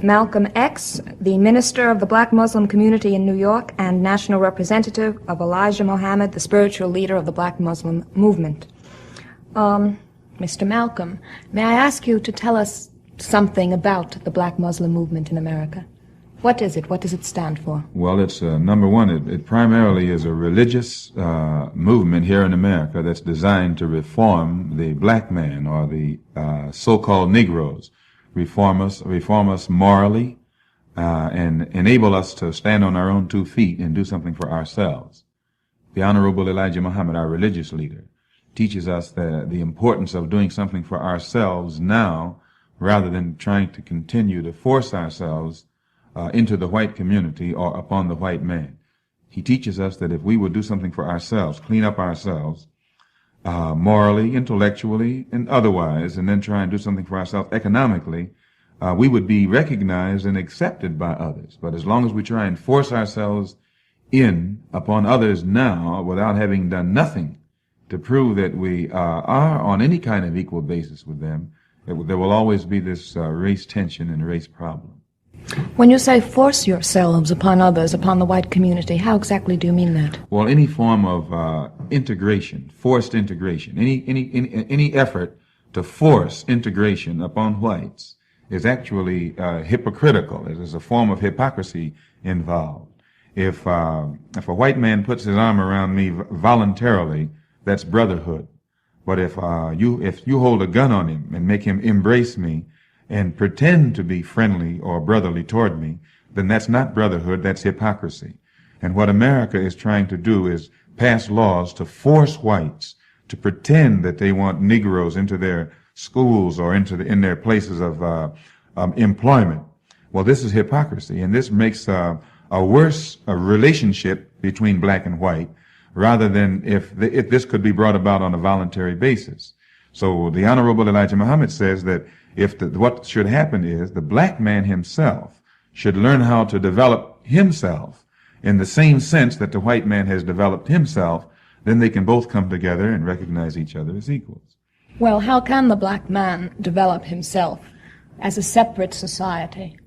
Malcolm X, the minister of the black Muslim community in New York and national representative of Elijah Muhammad, the spiritual leader of the black Muslim movement. Mr. Malcolm, may I ask you to tell us something about the black Muslim movement in America? What is it? What does it stand for? Well, it's number one, it primarily is a religious movement here in America that's designed to reform the black man, or the so-called Negroes, reform us morally, and enable us to stand on our own 2 feet and do something for ourselves. The Honorable Elijah Muhammad, our religious leader, teaches us the importance of doing something for ourselves now, rather than trying to continue to force ourselves into the white community or upon the white man. He teaches us that if we would do something for ourselves, clean up ourselves, morally, intellectually, and otherwise, and then try and do something for ourselves economically, we would be recognized and accepted by others. But as long as we try and force ourselves in upon others now without having done nothing to prove that we are on any kind of equal basis with them, there will always be this race tension and race problem. When you say force yourselves upon others, upon the white community, how exactly do you mean that? Well, any form of integration, forced integration, any effort to force integration upon whites is actually hypocritical. There's a form of hypocrisy involved. If a white man puts his arm around me voluntarily, that's brotherhood. But if you hold a gun on him and make him embrace me and pretend to be friendly or brotherly toward me, then that's not brotherhood, that's hypocrisy. And what America is trying to do is pass laws to force whites to pretend that they want Negroes into their schools or in their places of employment. Well, this is hypocrisy, and this makes a worse relationship between black and white, rather than if this could be brought about on a voluntary basis. So the Honorable Elijah Muhammad says that what should happen is the black man himself should learn how to develop himself in the same sense that the white man has developed himself. Then they can both come together and recognize each other as equals. Well, how can the black man develop himself as a separate society?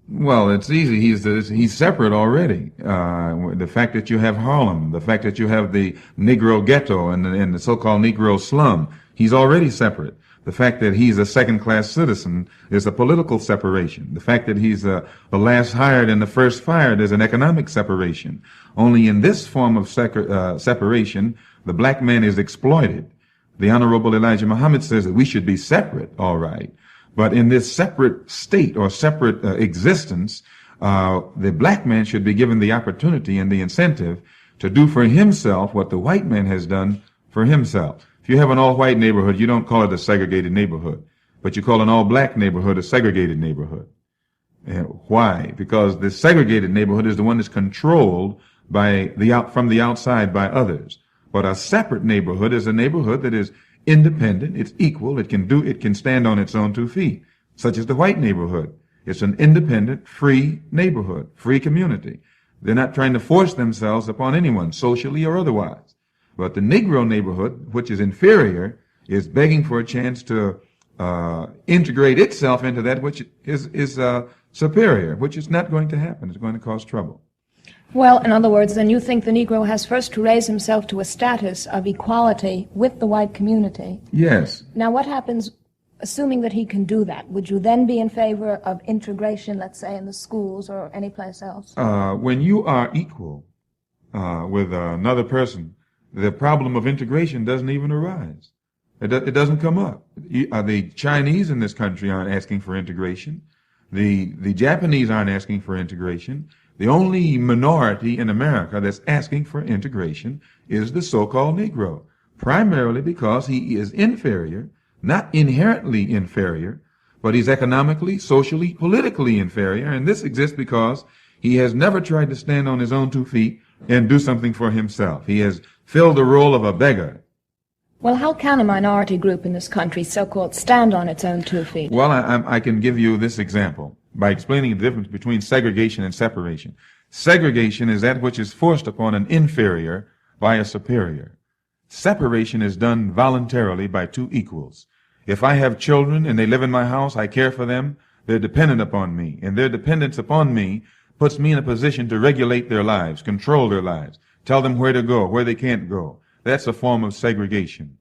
Well, it's easy. He's separate already. The fact that you have Harlem, the fact that you have the Negro ghetto and the so-called Negro slum, he's already separate. The fact that he's a second-class citizen is a political separation. The fact that he's the last hired and the first fired is an economic separation. Only in this form of separation, the black man is exploited. The Honorable Elijah Muhammad says that we should be separate, all right. But in this separate state or separate existence, the black man should be given the opportunity and the incentive to do for himself what the white man has done for himself. If you have an all-white neighborhood, you don't call it a segregated neighborhood, but you call an all-black neighborhood a segregated neighborhood. And why? Because the segregated neighborhood is the one that's controlled from the outside by others. But a separate neighborhood is a neighborhood that is independent, it's equal, it can stand on its own 2 feet, such as the white neighborhood. It's an independent, free neighborhood, free community. They're not trying to force themselves upon anyone, socially or otherwise. But the Negro neighborhood, which is inferior, is begging for a chance to integrate itself into that which is superior, which is not going to happen. It's going to cause trouble. Well, in other words, then you think the Negro has first to raise himself to a status of equality with the white community. Yes. Now, what happens, assuming that he can do that? Would you then be in favor of integration, let's say, in the schools or any place else? When you are equal with another person, the problem of integration doesn't even arise. It doesn't come up. The Chinese in this country aren't asking for integration. The Japanese aren't asking for integration. The only minority in America that's asking for integration is the so-called Negro, primarily because he is inferior, not inherently inferior, but he's economically, socially, politically inferior, and this exists because he has never tried to stand on his own 2 feet and do something for himself. He has filled the role of a beggar. Well, how can a minority group in this country, so-called, stand on its own 2 feet? Well, I can give you this example by explaining the difference between segregation and separation. Segregation is that which is forced upon an inferior by a superior. Separation is done voluntarily by 2 equals. If I have children and they live in my house, I care for them, They're dependent upon me, and their dependence upon me puts me in a position to regulate their lives, control their lives, tell them where to go, where they can't go. That's a form of segregation.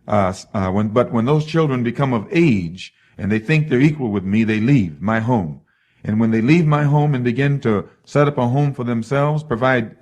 But when those children become of age and they think they're equal with me, they leave my home. And when they leave my home and begin to set up a home for themselves, provide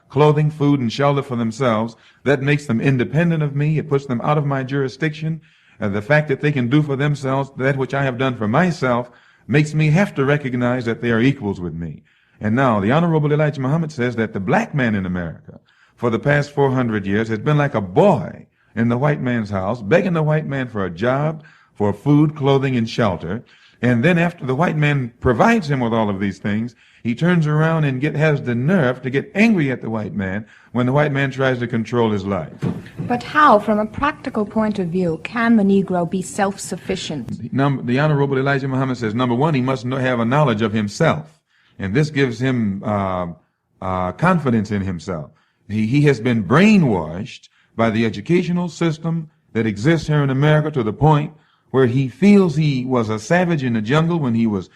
clothing, food, and shelter for themselves, that makes them independent of me. It puts them out of my jurisdiction. The fact that they can do for themselves that which I have done for myself makes me have to recognize that they are equals with me. And now, the Honorable Elijah Muhammad says that the black man in America, for the past 400 years, has been like a boy in the white man's house, begging the white man for a job, for food, clothing, and shelter. And then after the white man provides him with all of these things, he turns around and has the nerve to get angry at the white man when the white man tries to control his life. But how, from a practical point of view, can the Negro be self-sufficient? The Honorable Elijah Muhammad says, number one, he must have a knowledge of himself. And this gives him confidence in himself. He has been brainwashed by the educational system that exists here in America to the point where he feels he was a savage in the jungle when he was,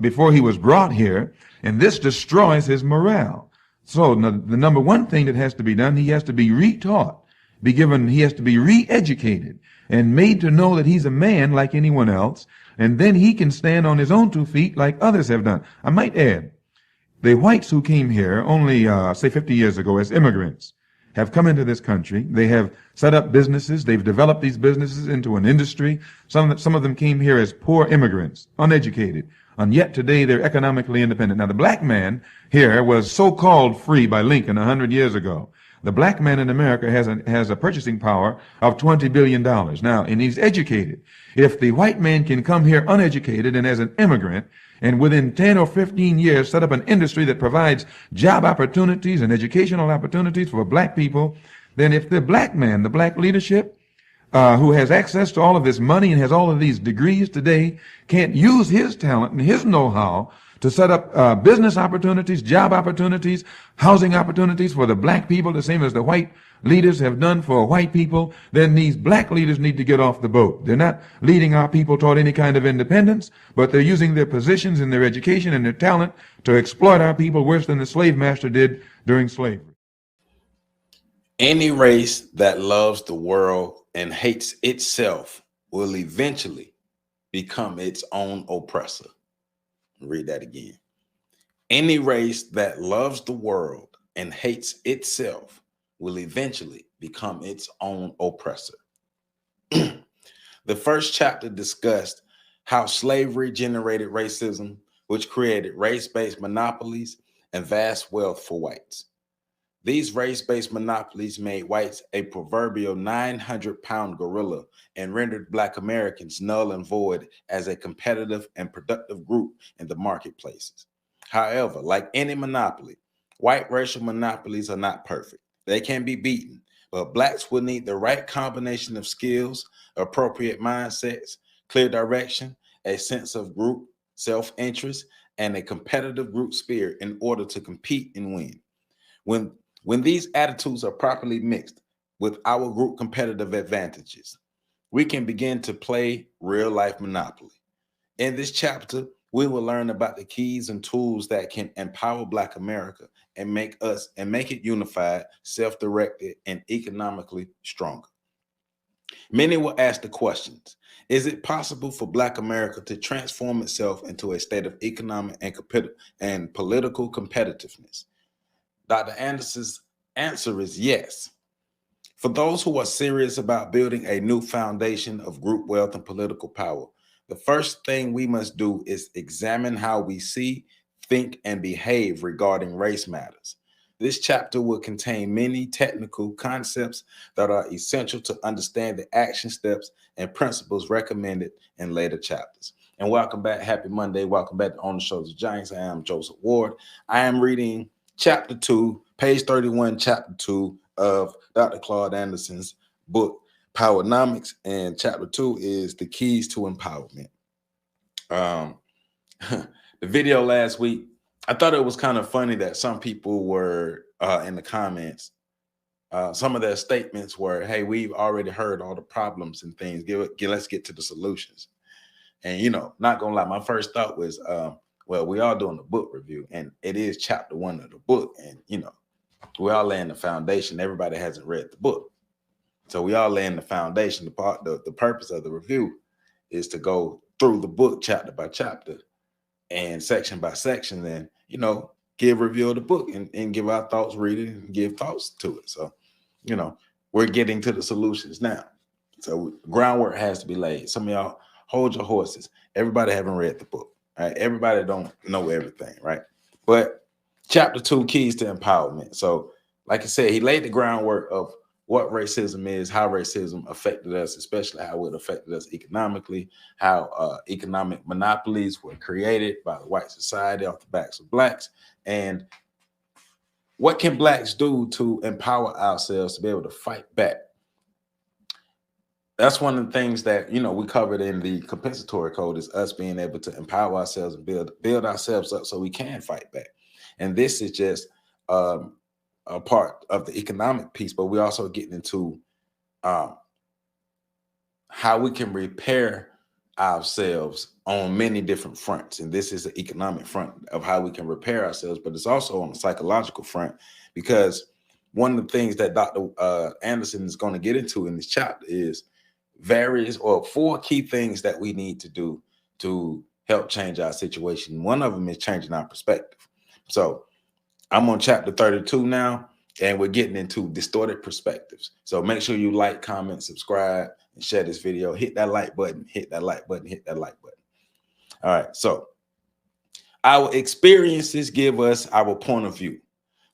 before he was brought here, and this destroys his morale. So the number one thing that has to be done, he has to be retaught, he has to be re-educated and made to know that he's a man like anyone else, and then he can stand on his own 2 feet like others have done. I might add, the whites who came here only, say 50 years ago as immigrants, have come into this country. They have set up businesses. They've developed these businesses into an industry. Some of them came here as poor immigrants, uneducated, and yet today they're economically independent. Now, the black man here was so-called free by Lincoln 100 years ago. The black man in America has a purchasing power of $20 billion. Now, and he's educated. If the white man can come here uneducated and as an immigrant, and within 10 or 15 years set up an industry that provides job opportunities and educational opportunities for black people, then if the black man, the black leadership, who has access to all of this money and has all of these degrees today, can't use his talent and his know-how to set up business opportunities, job opportunities, housing opportunities for the black people, the same as the white leaders have done for white people, then these black leaders need to get off the boat. They're not leading our people toward any kind of independence, but they're using their positions and their education and their talent to exploit our people worse than the slave master did during slavery. Any race that loves the world and hates itself will eventually become its own oppressor. Read that again. Any race that loves the world and hates itself will eventually become its own oppressor. The first chapter discussed how slavery generated racism, which created race-based monopolies and vast wealth for whites. These race-based monopolies made whites a proverbial 900-pound gorilla and rendered Black Americans null and void as a competitive and productive group in the marketplaces. However, like any monopoly, white racial monopolies are not perfect. They can be beaten, but blacks will need the right combination of skills, appropriate mindsets, clear direction, a sense of group self-interest, and a competitive group spirit in order to compete and win. When these attitudes are properly mixed with our group competitive advantages, we can begin to play real-life Monopoly. In this chapter, we will learn about the keys and tools that can empower Black America and make it unified, self-directed, and economically stronger. Many will ask the questions: is it possible for Black America to transform itself into a state of economic and political competitiveness? Dr. Anderson's answer is yes. For those who are serious about building a new foundation of group wealth and political power, the first thing we must do is examine how we see, think, and behave regarding race matters. This chapter will contain many technical concepts that are essential to understand the action steps and principles recommended in later chapters. And welcome back. Happy Monday. Welcome back to On the Shoulders of Giants. I am Joseph Ward. I am reading Chapter 2, page 31, Chapter 2 of Dr. Claude Anderson's book, Powernomics, and Chapter 2 is The Keys to Empowerment. The video last week, I thought it was kind of funny that some people were in the comments. Some of their statements were, hey, we've already heard all the problems and things. Let's get to the solutions. And, not gonna lie, my first thought was, well, we are doing a book review, and it is chapter 1 of the book. And, we all laying the foundation. Everybody hasn't read the book. So we all laying the foundation. The purpose of the review is to go through the book chapter by chapter and section by section, and, give review of the book and give our thoughts, read it, and give thoughts to it. So, we're getting to the solutions now. So groundwork has to be laid. Some of y'all hold your horses. Everybody haven't read the book. Right? Everybody don't know everything, right? But chapter 2, keys to empowerment. So, like I said, he laid the groundwork of what racism is, how racism affected us, especially how it affected us economically, how economic monopolies were created by the white society off the backs of blacks, and what can blacks do to empower ourselves to be able to fight back. That's one of the things that, we covered in the compensatory code, is us being able to empower ourselves and build ourselves up so we can fight back. And this is just a part of the economic piece, but we're also getting into how we can repair ourselves on many different fronts. And this is the economic front of how we can repair ourselves, but it's also on the psychological front, because one of the things that Dr. Anderson is going to get into in this chapter is 4 key things that we need to do to help change our situation. One of them is changing our perspective. So I'm on chapter 32 now, and we're getting into distorted perspectives. So make sure you like, comment, subscribe, and share this video. Hit that like button, hit that like button, hit that like button. All right. So our experiences give us our point of view.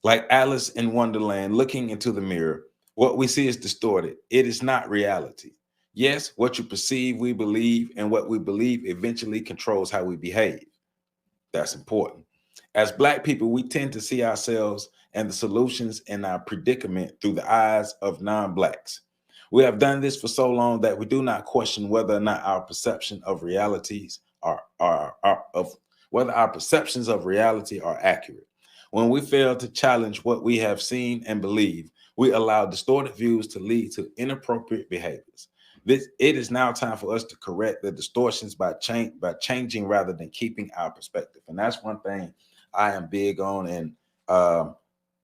Like Alice in Wonderland, looking into the mirror, what we see is distorted. It is not reality. Yes, what you perceive, we believe, and what we believe eventually controls how we behave. That's important. As Black people, we tend to see ourselves and the solutions in our predicament through the eyes of non-Blacks. We have done this for so long that we do not question whether or not our perception of realities whether our perceptions of reality are accurate. When we fail to challenge what we have seen and believe, we allow distorted views to lead to inappropriate behaviors. It is now time for us to correct the distortions by changing rather than keeping our perspective. And that's one thing I am big on, and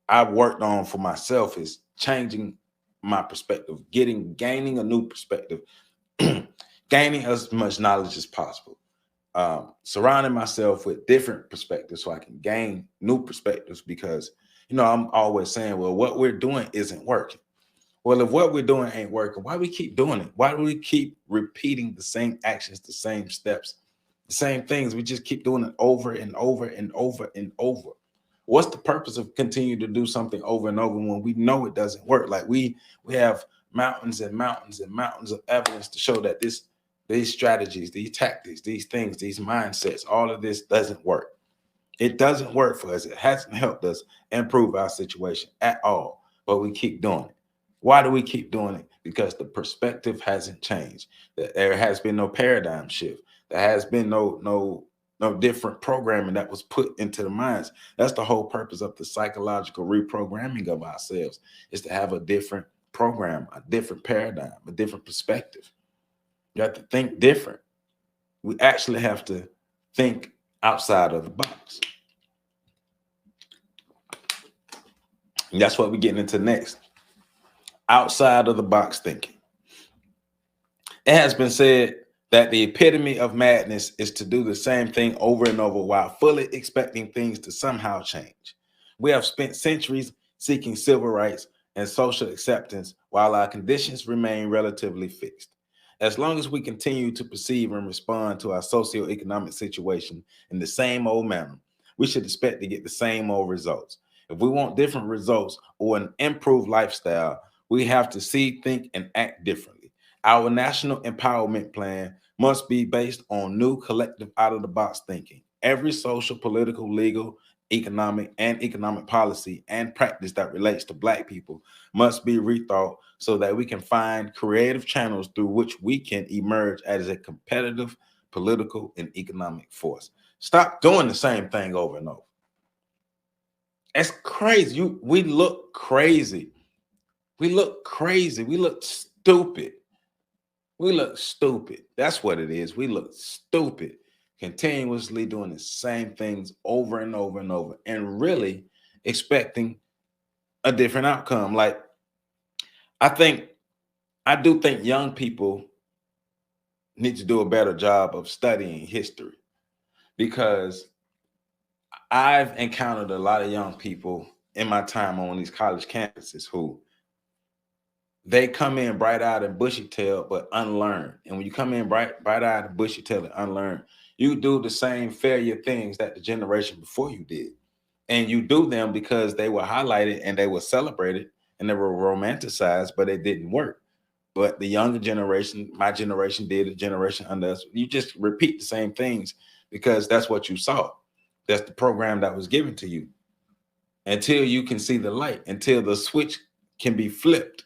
I've worked on for myself, is changing my perspective, gaining a new perspective, gaining as much knowledge as possible, surrounding myself with different perspectives so I can gain new perspectives, because, I'm always saying, well, what we're doing isn't working. Well, if what we're doing ain't working, why we keep doing it? Why do we keep repeating the same actions, the same steps, the same things? We just keep doing it over and over and over and over. What's the purpose of continuing to do something over and over when we know it doesn't work? Like we have mountains and mountains and mountains of evidence to show that these strategies, these tactics, these things, these mindsets, all of this doesn't work. It doesn't work for us. It hasn't helped us improve our situation at all, but we keep doing it. Why do we keep doing it? Because the perspective hasn't changed. There has been no paradigm shift. There has been no different programming that was put into the minds. That's the whole purpose of the psychological reprogramming of ourselves, is to have a different program, a different paradigm, a different perspective. You have to think different. We actually have to think outside of the box. And that's what we're getting into next. Outside of the box thinking. It has been said that the epitome of madness is to do the same thing over and over while fully expecting things to somehow change. We have spent centuries seeking civil rights and social acceptance while our conditions remain relatively fixed. As long as we continue to perceive and respond to our socioeconomic situation in the same old manner, we should expect to get the same old results. If we want different results or an improved lifestyle, we have to see, think, and act differently. Our national empowerment plan must be based on new collective out-of-the-box thinking. Every social, political, legal, economic policy and practice that relates to Black people must be rethought so that we can find creative channels through which we can emerge as a competitive political and economic force. Stop doing the same thing over and over. It's crazy. We look crazy. We look crazy. We look stupid. We look stupid. That's what it is. We look stupid, continuously doing the same things over and over and over, and really expecting a different outcome. Like, I do think young people need to do a better job of studying history, because I've encountered a lot of young people in my time on these college campuses who they come in bright-eyed and bushy-tailed, but unlearned. And when you come in bright-eyed and bushy-tailed and unlearned, you do the same failure things that the generation before you did. And you do them because they were highlighted and they were celebrated and they were romanticized, but it didn't work. But the younger generation, my generation did, a generation under us, you just repeat the same things because that's what you saw. That's the program that was given to you. Until you can see the light, until the switch can be flipped,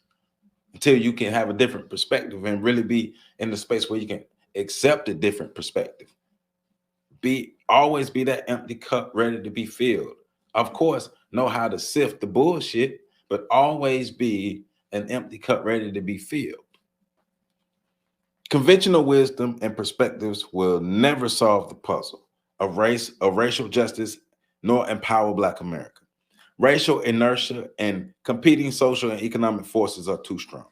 until you can have a different perspective and really be in the space where you can accept a different perspective. Always be that empty cup ready to be filled. Of course, know how to sift the bullshit, but always be an empty cup ready to be filled. Conventional wisdom and perspectives will never solve the puzzle of racial justice, nor empower Black America. Racial inertia and competing social and economic forces are too strong.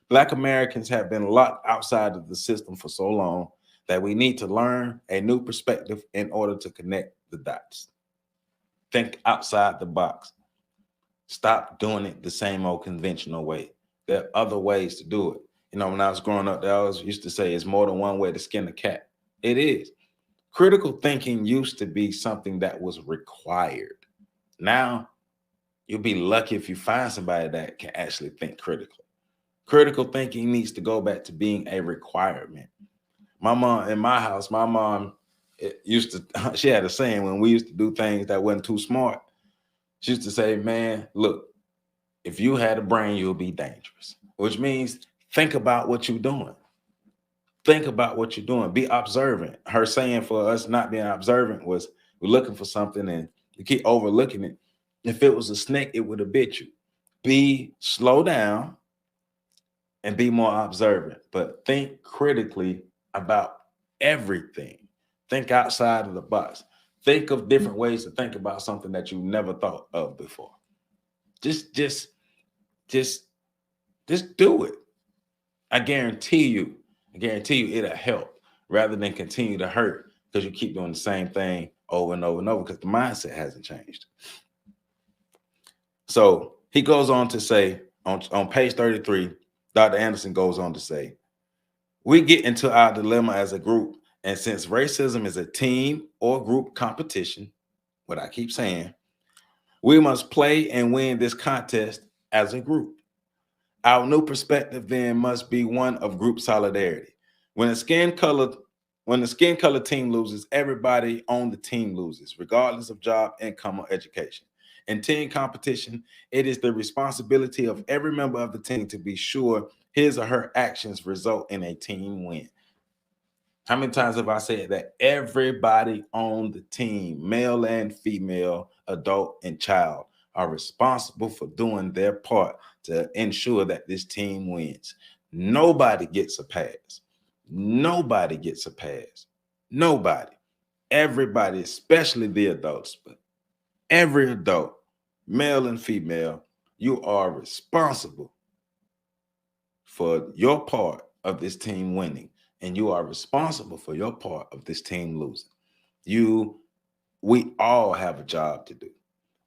Black Americans have been locked outside of the system for so long that we need to learn a new perspective in order to connect the dots. Think outside the box. Stop doing it the same old conventional way. There are other ways to do it. You know, when I was growing up, they always used to say it's more than one way to skin a cat. It is. Critical thinking used to be something that was required. Now, you'll be lucky if you find somebody that can actually think critically. Critical thinking needs to go back to being a requirement. My mom, in my house, my mom she had a saying when we used to do things that wasn't too smart. She used to say, man, look, if you had a brain, you'll be dangerous, which means think about what you're doing. Think about what you're doing. Be observant. Her saying for us not being observant was we're looking for something and you keep overlooking it. If it was a snake, it would have bit you. Slow down and be more observant, but think critically about everything. Think outside of the box. Think of different ways to think about something that you never thought of before. Just do it. I guarantee you it'll help rather than continue to hurt because you keep doing the same thing over and over and over because the mindset hasn't changed. So he goes on to say on page 33, Dr. Anderson goes on to say, we get into our dilemma as a group, and since racism is a team or group competition, what I keep saying, we must play and win this contest as a group. Our new perspective then must be one of group solidarity. When the skin color team loses, everybody on the team loses, regardless of job, income, or education. In team competition, it is the responsibility of every member of the team to be sure his or her actions result in a team win. How many times have I said that? Everybody on the team, male and female, adult and child, are responsible for doing their part to ensure that this team wins. Nobody gets a pass. Nobody gets a pass. Nobody. Everybody, especially the adults, but every adult, male and female, you are responsible for your part of this team winning, and you are responsible for your part of this team losing. We all have a job to do.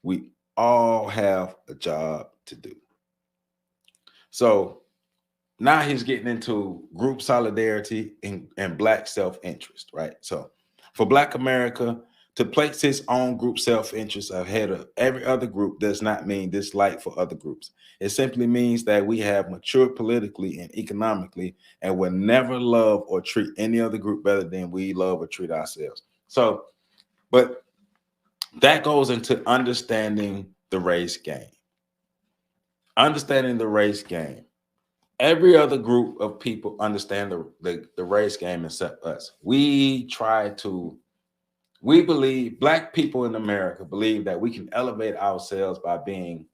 We all have a job to do. So now he's getting into group solidarity and Black self-interest, right? So for Black America to place its own group self-interest ahead of every other group does not mean dislike for other groups. It simply means that we have matured politically and economically and will never love or treat any other group better than we love or treat ourselves. So, but that goes into understanding the race game. Understanding the race game. Every other group of people understand the race game except us. We believe, Black people in America believe that we can elevate ourselves by being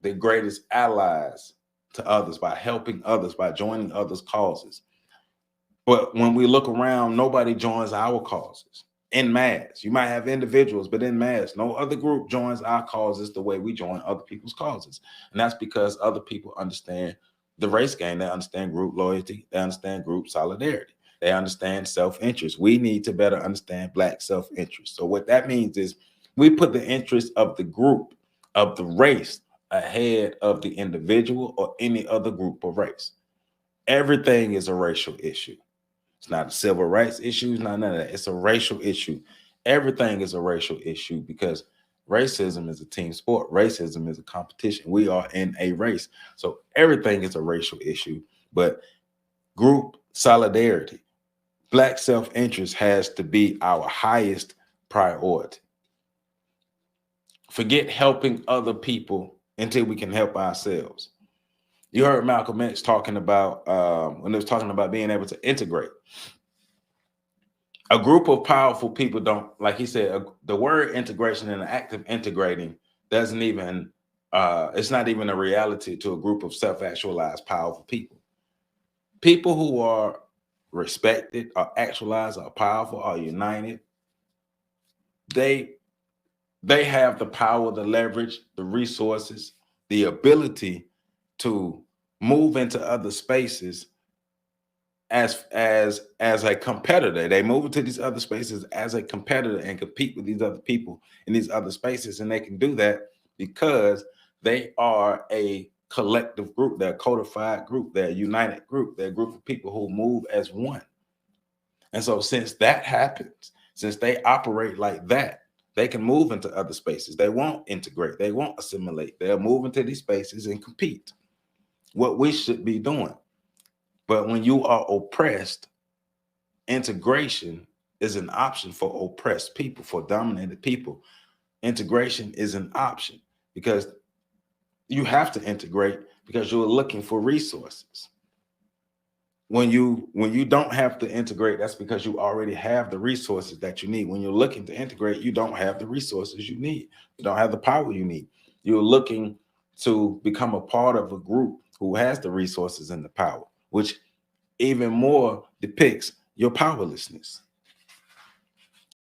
the greatest allies to others, by helping others, by joining others' causes. But when we look around, nobody joins our causes en masse. You might have individuals, but en masse, no other group joins our causes the way we join other people's causes. And that's because other people understand the race game. They understand group loyalty. They understand group solidarity. They understand self-interest. We need to better understand Black self-interest. So what that means is we put the interest of the group, of the race, ahead of the individual or any other group or race. Everything is a racial issue. It's not a civil rights issue. It's not none of that. It's a racial issue. Everything is a racial issue because racism is a team sport. Racism is a competition. We are in a race. So everything is a racial issue. But group solidarity, Black self-interest has to be our highest priority. Forget helping other people until we can help ourselves. You heard Malcolm X talking about when he was talking about being able to integrate. A group of powerful people don't, like he said, the word integration and the act of integrating doesn't even, it's not even a reality to a group of self-actualized powerful people. People who are respected, are actualized, are powerful, are united, they have the power, the leverage, the resources, the ability to move into other spaces as a competitor. They move into these other spaces as a competitor and compete with these other people in these other spaces. And they can do that because they are a collective group. They're a codified group. They're a united group. They're a group of people who move as one. And so since that happens, since they operate like that, they can move into other spaces. They won't integrate. They won't assimilate. They'll move into these spaces and compete. What we should be doing. But when you are oppressed, integration is an option for oppressed people, for dominated people. Integration is an option because you have to integrate because you're looking for resources. When you don't have to integrate, that's because you already have the resources that you need. When you're looking to integrate, you don't have the resources you need. You don't have the power you need. You're looking to become a part of a group who has the resources and the power, which even more depicts your powerlessness.